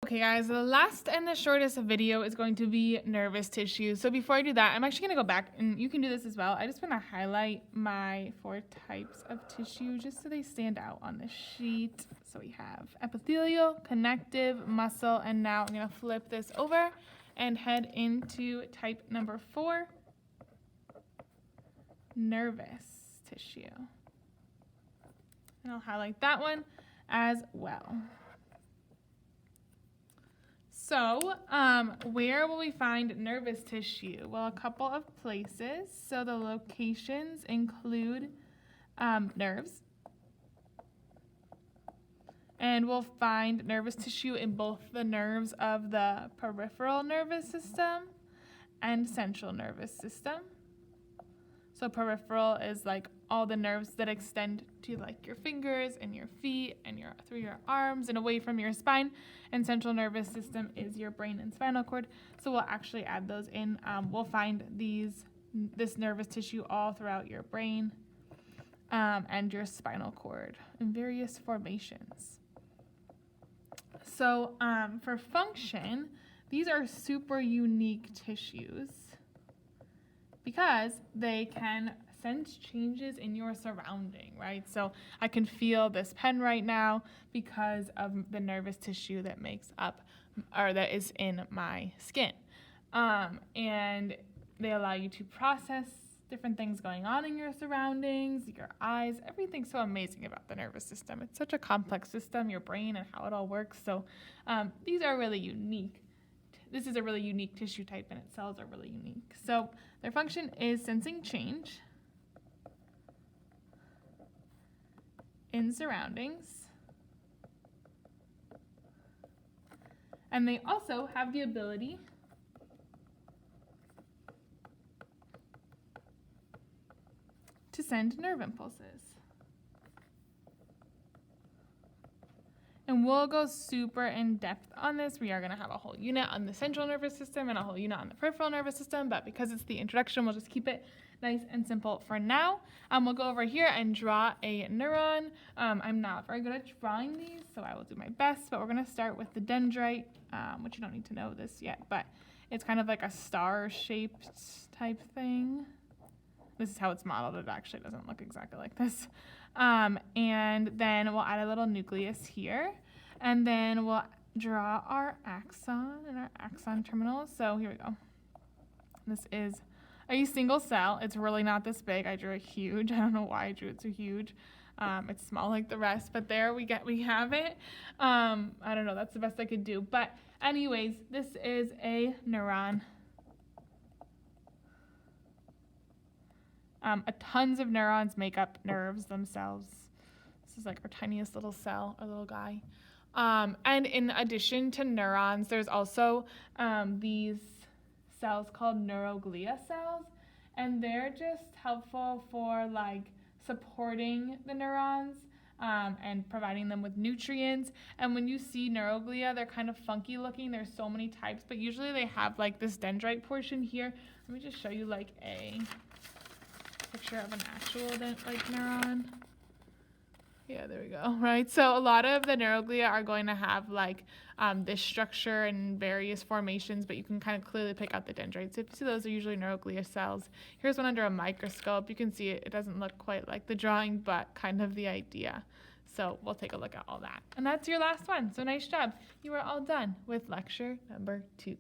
Okay guys, the last and the shortest video is going to be nervous tissue. So before I do that, I'm actually going to go back, and you can do this as well. I just want to highlight my 4 types of tissue just so they stand out on the sheet. So we have epithelial, connective, muscle, and now I'm going to flip this over and head into type number 4, nervous tissue. And I'll highlight that one as well. So, where will we find nervous tissue? Well, a couple of places. So the locations include nerves. And we'll find nervous tissue in both the nerves of the peripheral nervous system and central nervous system. So peripheral is like all the nerves that extend to like your fingers and your feet and through your arms and away from your spine. And central nervous system is your brain and spinal cord. So we'll actually add those in. We'll find this nervous tissue all throughout your brain and your spinal cord in various formations. So for function, these are super unique tissues because they can sense changes in your surrounding, right? So I can feel this pen right now because of the nervous tissue that makes up or that is in my skin. And they allow you to process different things going on in your surroundings, your eyes, everything's so amazing about the nervous system. It's such a complex system, your brain and how it all works. So these are really unique. This is a really unique tissue type, and its cells are really unique. So their function is sensing change in surroundings. And they also have the ability to send nerve impulses. And we'll go super in depth on this. We are going to have a whole unit on the central nervous system and a whole unit on the peripheral nervous system, but because it's the introduction, we'll just keep it nice and simple for now. We'll go over here and draw a neuron. I'm not very good at drawing these, so I will do my best, but we're going to start with the dendrite, which you don't need to know this yet, but it's kind of like a star-shaped type thing. This is how it's modeled. It actually doesn't look exactly like this. And then we'll add a little nucleus here. And then we'll draw our axon and our axon terminal. So here we go. This is a single cell. It's really not this big. I drew it huge. I don't know why I drew it so huge. It's small like the rest, but there we have it. I don't know. That's the best I could do. But anyways, this is a neuron. Tons of neurons make up nerves themselves. This is like our tiniest little cell, our little guy. And in addition to neurons, there's also these cells called neuroglia cells, and they're just helpful for like supporting the neurons and providing them with nutrients. And when you see neuroglia, they're kind of funky looking. There's so many types, but usually they have like this dendrite portion here. Let me just show you like a picture of an actual neuron. Yeah, there we go, right? So a lot of the neuroglia are going to have like this structure and various formations, but you can kind of clearly pick out the dendrites. If you see those are usually neuroglia cells. Here's one under a microscope. You can see it doesn't look quite like the drawing, but kind of the idea. So we'll take a look at all that. And that's your last one. So nice job. You are all done with lecture number 2.